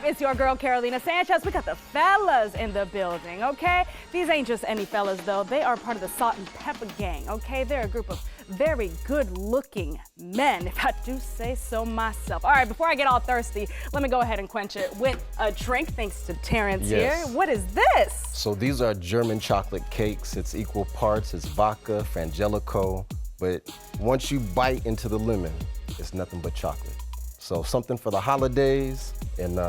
up? It's your girl, Carolina Sanchez. We got the fellas in the building, okay? These ain't just any fellas, though. They are part of the Salt and Pepper gang, okay? They're a group of very good-looking men, if I do say so myself. All right, before I get all thirsty, let me go ahead and quench it with a drink, thanks to Terrence here. What is this? So these are German chocolate cakes. It's equal parts. It's vodka, frangelico, but once you bite into the lemon, it's nothing but chocolate. So something for the holidays and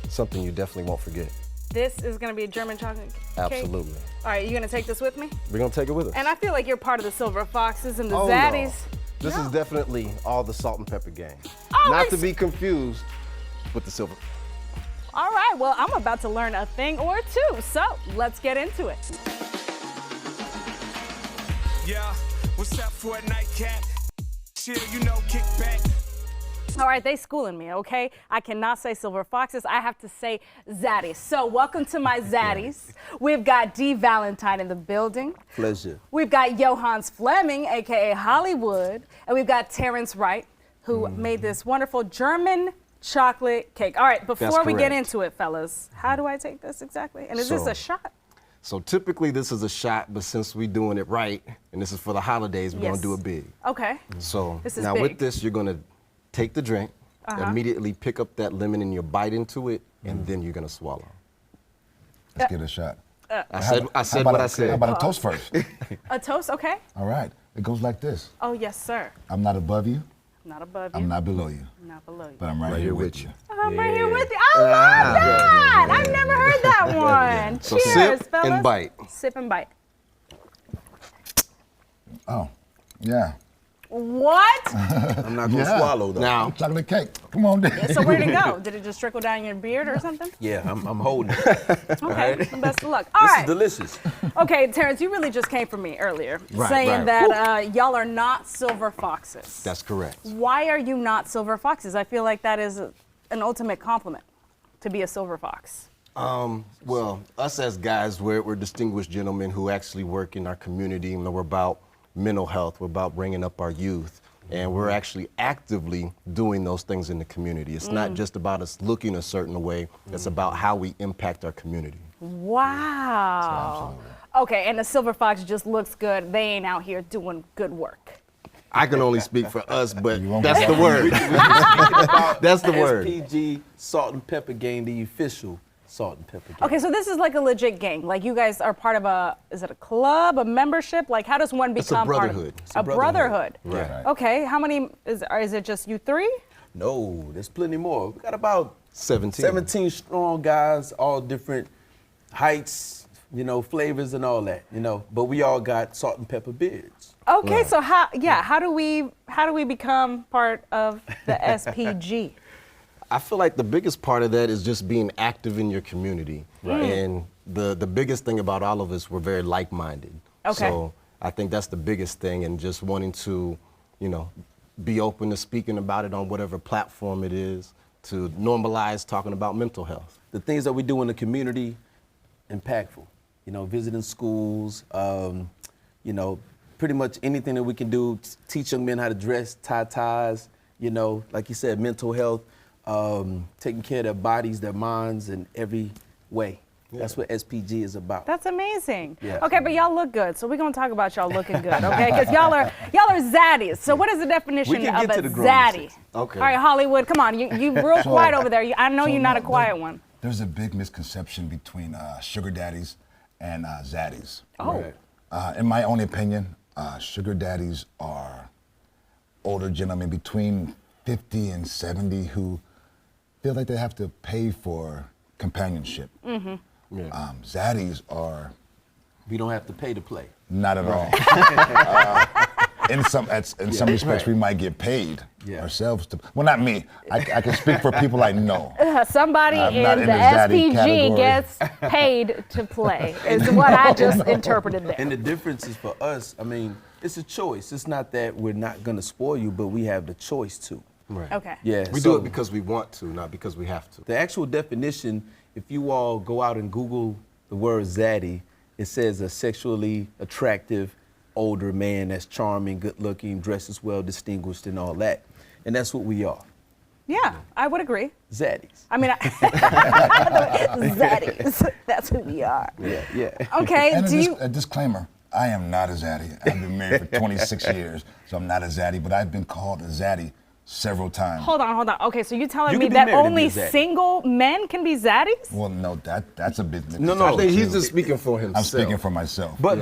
something you definitely won't forget. This is gonna be a German chocolate cake? Absolutely. All right, you gonna take this with me? We're gonna take it with us. And I feel like you're part of the Silver Foxes and the Oh, Zaddys. no. This is definitely all the Salt and Pepper gang. Oh, Not to be confused with the Silver. All right, well, I'm about to learn a thing or two, so let's get into it. Yeah, what's up for a nightcap? Chill, you know, kick back. All right, they schooling me, okay? I cannot say Silver Foxes, I have to say Zaddys. So welcome to my Zaddys. We've got D. Valentine in the building. Pleasure. We've got Johannes Fleming, AKA Hollywood. And we've got Terrence Wright, who made this wonderful German chocolate cake. All right, before we get into it, fellas, how do I take this exactly? And is this a shot? So typically this is a shot, but since we're doing it right, and this is for the holidays, we're gonna do it big. Okay. So this is now big. with this, you're gonna take the drink, immediately pick up that lemon and you bite into it, and then you're gonna swallow. Let's get a shot. I said what I said. How about a toast first? A toast, okay? All right. It goes like this. Oh, yes, sir. I'm not above you. Not above you. I'm not below you. Not below you. But I'm right here with you. I'm right here with you. I love that. I've never heard that one. So Cheers, sip fellas. and bite. Sip and bite. Oh, yeah. What? I'm not gonna swallow though. Now, Chocolate cake. Come on, Dad. So where'd it go? Did it just trickle down your beard or something? Yeah, I'm holding it. Okay, best of luck. All This right. is delicious. Okay, Terrence, you really just came for me earlier, Right, saying right. that y'all are not Silver Foxes. that's correct. Why are you not Silver Foxes? I feel like that is an ultimate compliment, to be a Silver Fox. Well, us as guys, we're distinguished gentlemen who actually work in our community, and we're about mental health, we're about bringing up our youth, and we're actually actively doing those things in the community. It's not just about us looking a certain way, it's about how we impact our community. Wow. Okay, and the Silver Fox just looks good. They ain't out here doing good work. I can only speak for us, but won't that's be the word. That's the word. SPG Salt and Pepper Gang, the official Salt and Pepper Gang. Okay, so this is like a legit gang. Like you guys are part of is it a club, a membership? Like how does one become brotherhood. part It's of a brotherhood? Right. Okay, how many is it just you three? No, there's plenty more. We got about 17. strong guys, all different heights, you know, flavors and all that, you know. But we all got salt and pepper beards. Okay, so how do we become part of the SPG? I feel like the biggest part of that is just being active in your community. Right. And the biggest thing about all of us, we're very like-minded. Okay. So I think that's the biggest thing, and just wanting to, you know, be open to speaking about it on whatever platform it is, to normalize talking about mental health. The things that we do in the community, impactful. You know, visiting schools, you know, pretty much anything that we can do, teach young men how to dress, tie ties, you know, like you said, mental health, taking care of their bodies, their minds in every way. Yeah. That's what SPG is about. That's amazing. Yeah. Okay, but y'all look good, so we're gonna talk about y'all looking good, okay? Because y'all are Zaddys. So what is the definition We can of get a to the grown Zaddy? section. Okay. All right, Hollywood, come on. You real quiet over there. I know you're not a quiet one. There's a big misconception between sugar daddies and Zaddies. Oh. In my own opinion, sugar daddies are older gentlemen between 50 and 70 who feel like they have to pay for companionship. Mm-hmm. Yeah. Zaddies are We don't have to pay to play. not at all. In some respects, we might get paid ourselves to. Well, not me. I can speak for people I know. Somebody in not the in the Zaddy SPG category. gets paid to play, is what I just interpreted there. And the difference is for us, I mean, it's a choice. It's not that we're not gonna spoil you, but we have the choice to. Right. Okay. Yeah. We do it because we want to, not because we have to. The actual definition, if you all go out and Google the word Zaddy, it says a sexually attractive older man that's charming, good looking, dresses well, distinguished, and all that. And that's what we are. Yeah, I would agree. Zaddys. I mean, Zaddys. That's who we are. Yeah. Okay, And do you? a disclaimer, I am not a zaddy. I've been married for 26 years, so I'm not a zaddy, but I've been called a zaddy several times. Hold on. Okay, so you're telling You me can be that married and only be a zaddy. single men can be zaddies? Well, no, that's a business. No, I think he's too. just speaking for himself. I'm speaking for myself. But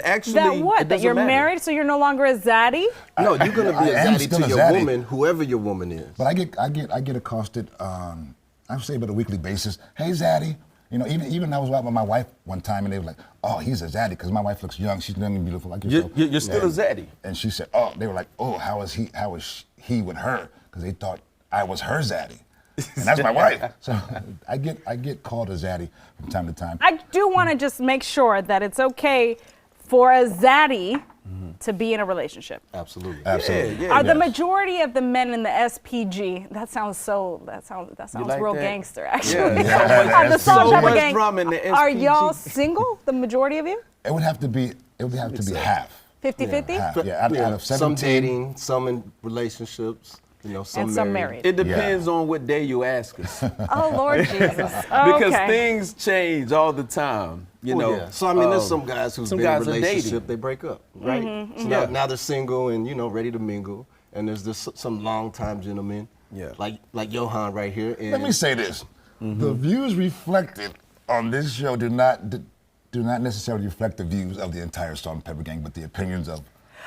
actually, That it what? That doesn't you're matter. married, so you're no longer a zaddy? No, you're gonna be I a am zaddy still to a your zaddy. woman, whoever your woman is. But I get accosted. I would say about a weekly basis. Hey, zaddy. You know, even I was out with my wife one time, and they were like, "Oh, he's a zaddy," because my wife looks young. She's young and beautiful like yourself. You're still a zaddy. And she said, "Oh," they were like, "Oh, how is he with her?" Because they thought I was her zaddy, and that's my wife. So I get called a zaddy from time to time. I do want to just make sure that it's okay for a zaddy to be in a relationship. Absolutely. Absolutely. Yeah, Are the yeah. majority of the men in the SPG? That sounds like real that? gangster, actually. Yeah. Are the Salt So Pepper much Gang? drama in the Are SPG. y'all single? The majority of you? It would have to be half. 50-50? Half. Yeah, out of 17. Some dating, some in relationships, some And some married. It depends on what day you ask us. Oh, Lord Jesus. Because Okay. things change all the time. You know. Yeah. So I mean, there's some guys who's some been in a guys are relationship, dating. they break up, right? So Yeah. now they're single and ready to mingle. And there's this some long-time gentlemen, Yeah. like Johan right here. And Let me say this: the views reflected on this show do not necessarily reflect the views of the entire Salt and Pepper Gang, but the opinions of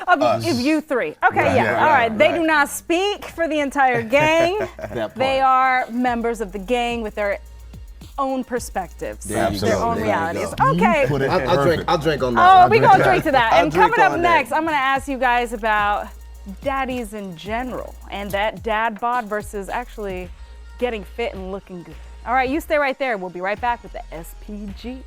us. Of you three. Okay, Right, yeah. yeah, All right. right, They right. do not speak for the entire gang. That They part. are members of the gang with their own perspectives, There you their go, own there you realities. go. Okay. You put it perfect. I'll drink on that. Oh, one. we gonna drink to that. I'll And drink coming up on that. next, I'm gonna ask you guys about daddies in general and that dad bod versus actually getting fit and looking good. All right, you stay right there. We'll be right back with the SPG.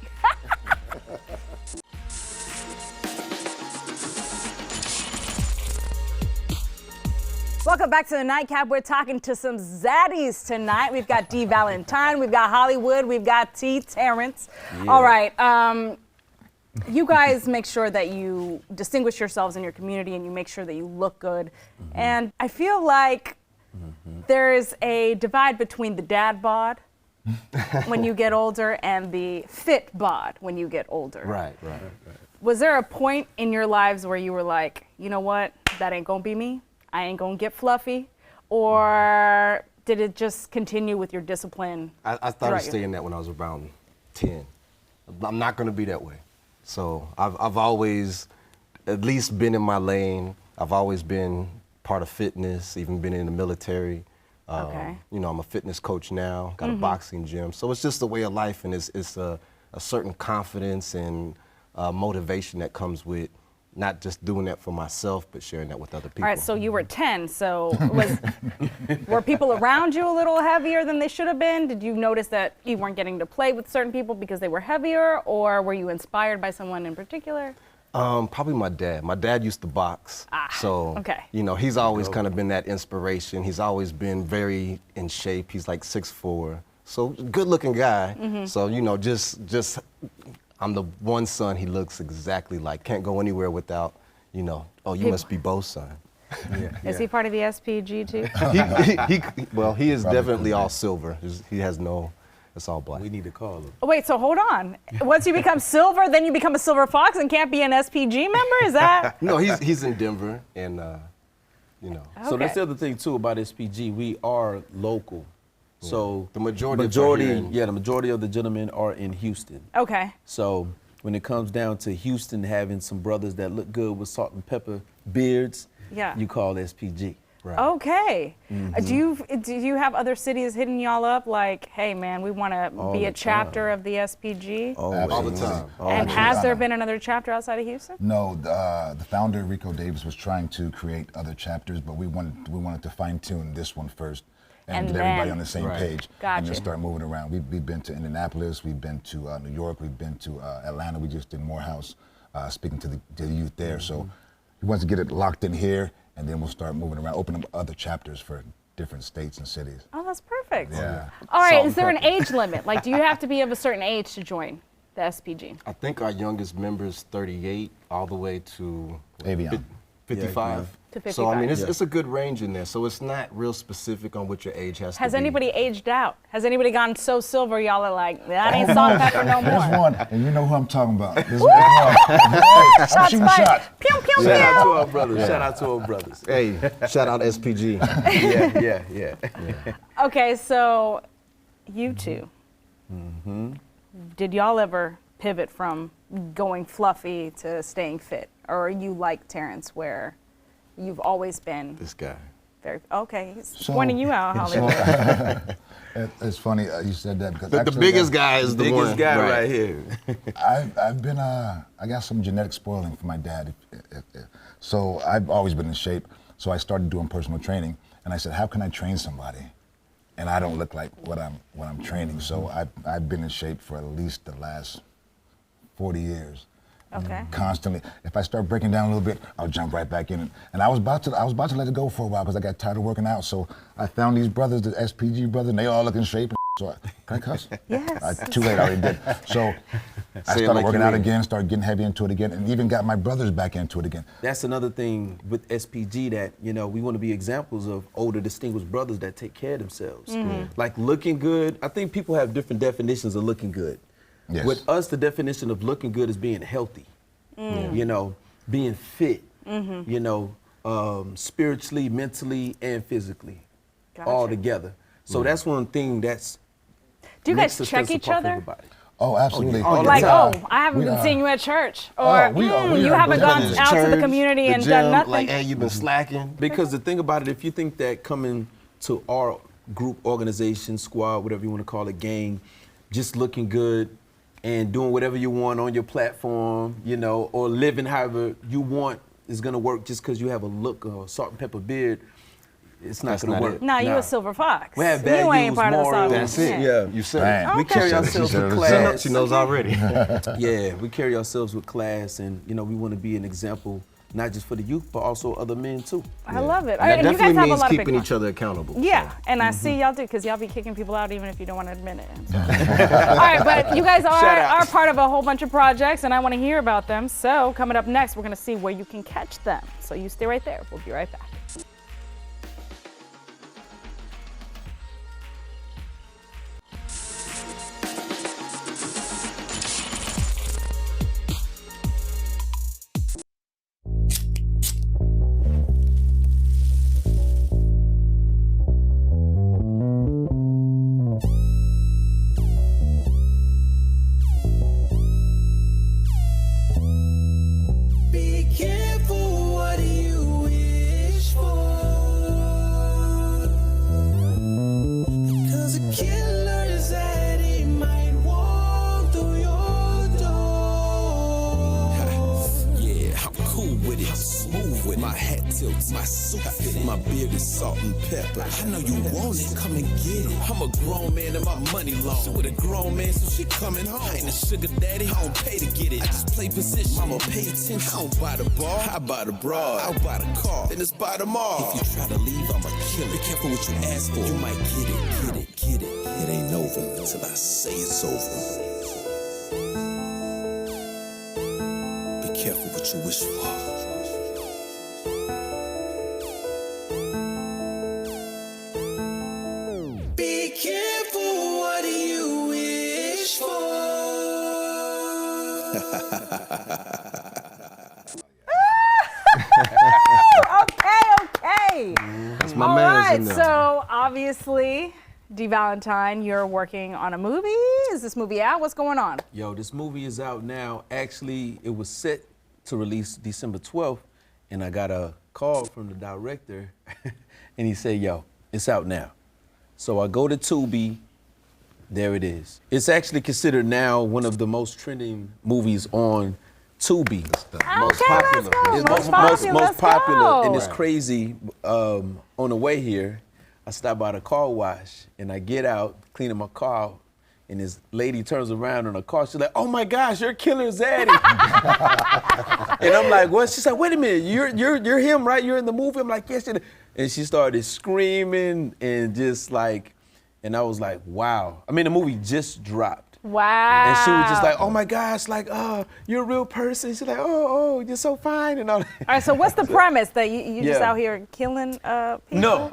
Welcome back to the Nightcap. We're talking to some zaddies tonight. We've got D. Valentine, we've got Hollywood, we've got T. Terrence. All right, you guys make sure that you distinguish yourselves in your community and you make sure that you look good. And I feel like there's a divide between the dad bod when you get older and the fit bod when you get older. Right. Was there a point in your lives where you were like, you know what, that ain't gonna be me? I ain't gonna get fluffy? Or did it just continue with your discipline? I throughout started your- saying that when I was around 10. I'm not going to be that way. So I've always at least been in my lane. I've always been part of fitness, even been in the military. Okay. I'm a fitness coach now, got a boxing gym. So it's just a way of life, and it's a certain confidence and motivation that comes with not just doing that for myself, but sharing that with other people. All right, so you were 10, so were people around you a little heavier than they should have been? Did you notice that you weren't getting to play with certain people because they were heavier, or were you inspired by someone in particular? Probably my dad. My dad used to box. So, okay. He's always kind of been that inspiration. He's always been very in shape. He's like 6'4". So good looking guy. So, just I'm the one son he looks exactly like. Can't go anywhere without, oh, you must be Bo's son. Is he part of the SPG too? He is Probably definitely could be. all silver. He has it's all black. We need to call him. Oh, wait, so hold on. Once you become silver, then you become a silver fox and can't be an SPG member? Is that? No, he's in Denver, and So that's Okay. the other thing too about SPG. We are local. So The majority are here in- the majority of the gentlemen are in Houston. Okay. So when it comes down to Houston having some brothers that look good with salt and pepper beards, Yeah. you call SPG. Right. Okay. Do you have other cities hitting y'all up like, hey man, we want to All be the a chapter of the SPG? All the Absolutely. time. And has there been another chapter outside of Houston? No, the founder Rico Davis was trying to create other chapters, but we wanted to fine tune this one first and And get everybody then- on the same Right. page, Gotcha. and then start moving around. We've been to Indianapolis, we've been to New York, we've been to Atlanta. We just did Morehouse, speaking to the youth there. So he wants to get it locked in here, and then we'll start moving around, open up other chapters for different states and cities. Oh, that's perfect. Yeah. All right, Salt is there an and age limit? Like, do you have to be of a certain age to join the SPG? I think our youngest member is 38, all the way to Avion. 55. to 55. So I mean, it's a good range in there. So it's not real specific on what your age has to be. Has anybody aged out? Has anybody gone so silver y'all are like, that ain't salt and pepper no There's more? one, and you know who I'm talking about. There's Woo! one. Hey, Shots shooting fired. shots. Pew, pew, Shout out to pew. our brothers. Shout out to our brothers. Hey, shout out SPG. Yeah. Okay, so you two, did y'all ever pivot from going fluffy to staying fit? Or are you like Terrence where you've always been This guy. very, okay, he's So- pointing you out, Hollywood. It's funny you said that because The actually biggest guy is the Biggest one. guy right here. I've been I got some genetic spoiling from my dad, so I've always been in shape. So I started doing personal training, and I said, how can I train somebody, and I don't look like what I'm training? So I've been in shape for at least the last 40 years. Okay. Constantly. If I start breaking down a little bit, I'll jump right back in it. And I was about to let it go for a while because I got tired of working out. So I found these brothers, the SPG brothers, and they all look in shape. So can I cuss? Yes. Too late, I already did. So I Say it started like working you out mean. again, started getting heavy into it again, and even got my brothers back into it again. That's another thing with SPG that, we want to be examples of older distinguished brothers that take care of themselves. Like looking good, I think people have different definitions of looking good. Yes. With us, the definition of looking good is being healthy, being fit, spiritually, mentally, and physically, all Gotcha. together. So that's one thing that's Do you makes guys us check stand each apart from other? everybody. Oh, absolutely. All the Like, time. oh, I haven't We been are- seeing you at church. Or we are you haven't gone brothers. out to the Church, community the and gym, done nothing. Like, hey, you've been slacking. Because the thing about it, if you think that coming to our group, organization, squad, whatever you want to call it, gang, just looking good and doing whatever you want on your platform, or living however you want is going to work just because you have a look or a salt and pepper beard, it's not That's going to not work. it. No, you a silver fox. We have you ain't values, part of the morals. salt. That's it. Yeah. You said Bang. it. We carry Okay. ourselves She with said it She class. knows already. Yeah, we carry ourselves with class, and we want to be an example, not just for the youth, but also other men too. I love it. And that And you guys definitely have a means lot of big keeping fun. each other accountable. Yeah, and I see y'all do because y'all be kicking people out even if you don't want to admit it. So. All right, but you guys Shout out. are part of a whole bunch of projects, and I want to hear about them. So coming up next, we're going to see where you can catch them. So you stay right there. We'll be right back. Be careful what you wish for. Cause a killer is that he might walk through your door. Yeah, I'm cool with it, smooth with it. My hat tilts, my suit fit. My beard is salt and pepper. I know you want it, come and get it. I'm a grown man and my money long. She with a grown man, so she coming home. I ain't a sugar daddy, I don't pay to get it. I just play position, I'ma pay attention. I don't buy the bar, I buy the broad. I'll buy the car, then it's buy them all. If you try to leave, I'ma kill it. Be careful what you ask for, you might get it, get it, get it. It ain't over until I say it's over. Be careful what you wish for. Be careful what you wish for. Okay. That's my All man's right, in there. so obviously, D. Valentine, you're working on a movie. Is this movie out? What's going on? Yo, this movie is out now. Actually, it was set to release December 12th, and I got a call from the director, and he said, yo, it's out now. So I go to Tubi, there it is. It's actually considered now one of the most trending movies on Tubi. Most popular. It's Most popular. most Let's popular, go. and it's crazy. On the way here, I stop by the car wash, and I get out, cleaning my car, and this lady turns around in her car. She's like, "Oh my gosh, you're Killer Zaddy!" And I'm like, "What?" She's like, "Wait a minute, you're him, right? You're in the movie." I'm like, "Yes." And she started screaming and just like, and I was like, "Wow!" I mean, the movie just dropped, Wow. And she was just like, oh my gosh, like, you're a real person. She's like, oh, you're so fine and all that. All right, so what's the premise? That you just Yeah. out here killing people? No.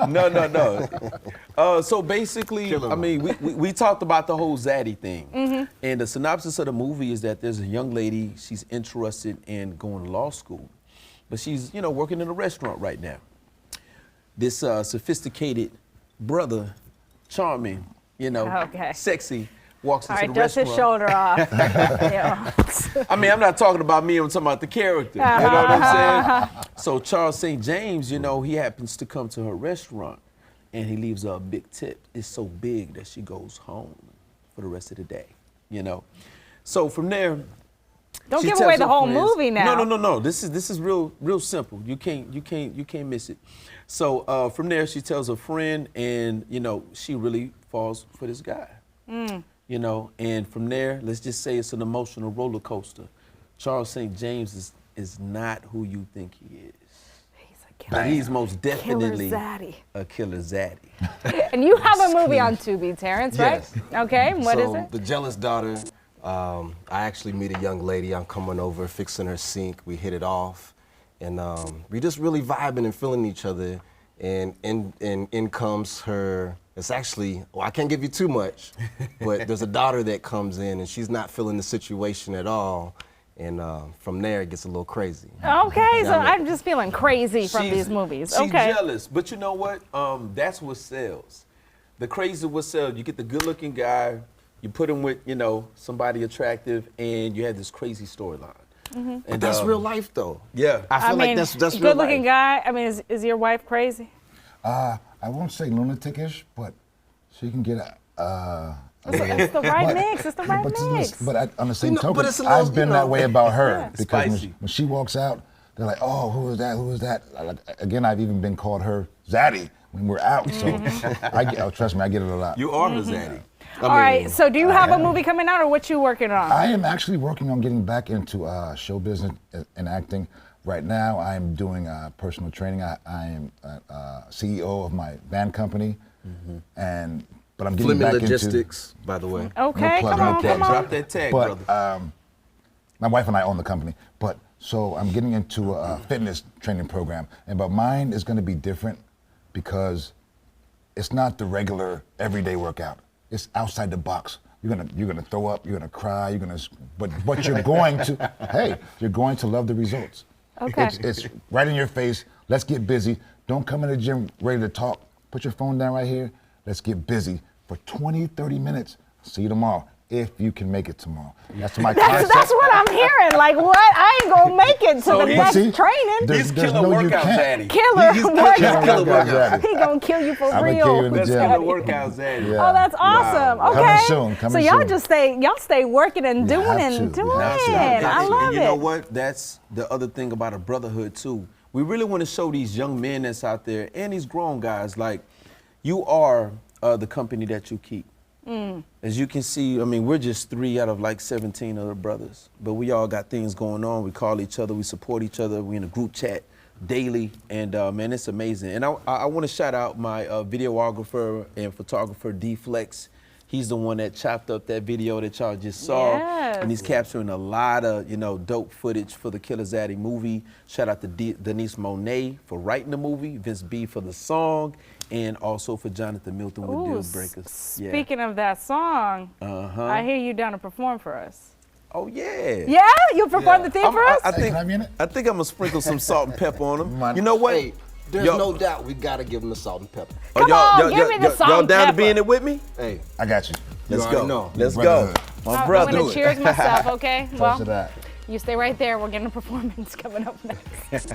So basically, Kill 'em. I mean, we talked about the whole Zaddy thing. And the synopsis of the movie is that there's a young lady, she's interested in going to law school. But she's, working in a restaurant right now. This sophisticated brother, charming, Okay. sexy, walks All into right, the dust restaurant. his shoulder off. Yeah. I mean, I'm not talking about me, I'm talking about the character. You know what I'm saying? So Charles St. James, he happens to come to her restaurant and he leaves her a big tip. It's so big that she goes home for the rest of the day, So from there, Don't she give tells away the her whole friends- movie now. No. This is real simple. You can't miss it. So from there, she tells her friend, and she really falls for this guy. And from there, let's just say it's an emotional roller coaster. Charles St. James is not who you think he is. He's a But killer. he's most definitely Zaddy. a killer Zaddy. And you have a movie on Tubi, Terrence, right? Yes. Okay, what is So, it? The Jealous Daughter. I actually meet a young lady. I'm coming over, fixing her sink. We hit it off, and we just really vibing and feeling each other. And in comes her. It's actually, I can't give you too much, but there's a daughter that comes in, and she's not feeling the situation at all. And from there, it gets a little crazy. Okay, so I mean- I'm just feeling crazy from these movies. She's Okay. jealous, but you know what? That's what sells. The crazy what sells. You get the good-looking guy, you put him with somebody attractive, and you have this crazy storyline. Mm-hmm. And that's real life, though. Yeah. I feel like that's real life. good-looking guy. I mean, is your wife crazy? I won't say lunatic-ish, but she can get a It's the right mix. It's the right but, mix. on the same know, token, but it's a little, I've been that way about her Yeah. because Spicy. when she walks out, they're like, "Oh, who is that? Who is that?" Again, I've even been called her Zaddy when we're out. So, trust me, I get it a lot. You are the Zaddy. All right, so do you have a movie coming out, or what you working on? I am actually working on getting back into show business and acting. Right now, I am doing personal training. I am CEO of my band company, but I'm getting Fleming back Logistics, by the way. Okay, plug, come no on, plug. come on. Drop that tag, But brother. my wife and I own the company. But so I'm getting into a fitness training program, but mine is going to be different because it's not the regular everyday workout. It's outside the box. You're gonna throw up. You're gonna cry. But you're going to. Hey, you're going to love the results. Okay. It's right in your face. Let's get busy. Don't come in the gym ready to talk. Put your phone down right here. Let's get busy for 20, 30 minutes. See you tomorrow, if you can make it tomorrow. That's my concept. That's what I'm hearing. Like, what? I ain't gonna make it to So the he's- next See? training. There's He's killer no you workout can't. Zaddy. Killer He's workout. killer workout. He gonna kill you for I'm gonna real. kill you in the That's gym. killer workout Zaddy. Yeah. Oh, that's awesome. Wow. Okay. Coming so soon, y'all soon. just stay working and You doing have and to. You doing. have to. I love and you it. know what? That's the other thing about a brotherhood too. We really want to show these young men that's out there and these grown guys, like, you are the company that you keep. As you can see, I mean, we're just 3 out of like 17 other brothers, but we all got things going on. We call each other, we support each other. We in a group chat daily, and man, it's amazing. And I want to shout out my videographer and photographer, D-Flex. He's the one that chopped up that video that y'all just saw. Yes. And he's capturing a lot of, dope footage for the Killer Zaddy movie. Shout out to Denise Monet for writing the movie, Vince B for the song, and also for Jonathan Milton with Ooh, Deal Breakers. speaking of that song, I hear you down to perform for us. Oh, yeah. Yeah, you perform the theme for us. I Hey, think, can I be in it? I think I'm going to sprinkle some salt and pepper on them. Man. You know what? Hey, there's Yo- no doubt we gotta give them the salt and pepper. Are Come on, give me the salt Y'all and down to pepper. be in it with me? Hey, I got you. Let's already go. know. Let's go. Brotherhood. My I'm brother. gonna cheers myself, okay? Toast to that. You stay right there. We're getting a performance coming up next.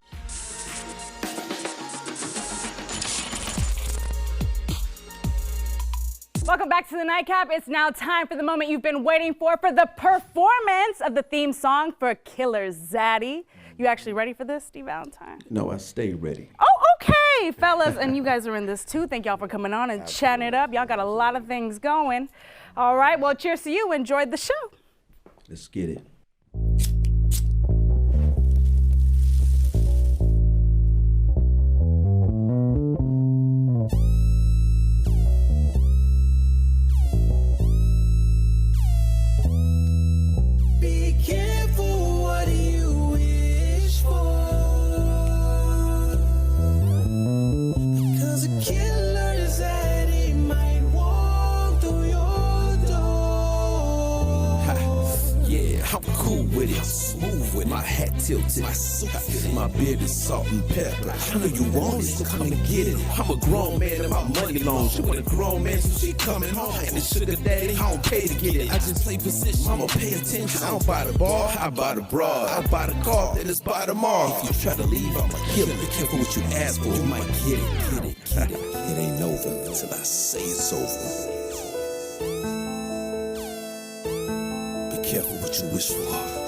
Welcome back to the Nightcap. It's now time for the moment you've been waiting for the performance of the theme song for Killer Zaddy. You actually ready for this, Steve Valentine? No, I stay ready. Oh, okay, fellas, and you guys are in this too. Thank y'all for coming on and chatting it up. Y'all got a lot of things going. All right, well, cheers to you. Enjoyed the show. Let's get it. I'm cool with it, I'm smooth with it. My hat tilted, my suit fitted, my beard is salt and pepper. I know you want it, so come and get it. I'm a grown man and my money long. She want a grown man, so she coming home. And the sugar daddy, I don't pay to get it. I just play position, I'ma pay attention. I don't buy the bar, I buy the broad. I buy the car, then it's buy tomorrow. If you try to leave, I'ma kill it. Be careful what you ask for, you might get it. It ain't over until I say it's over. Be careful what you wish for.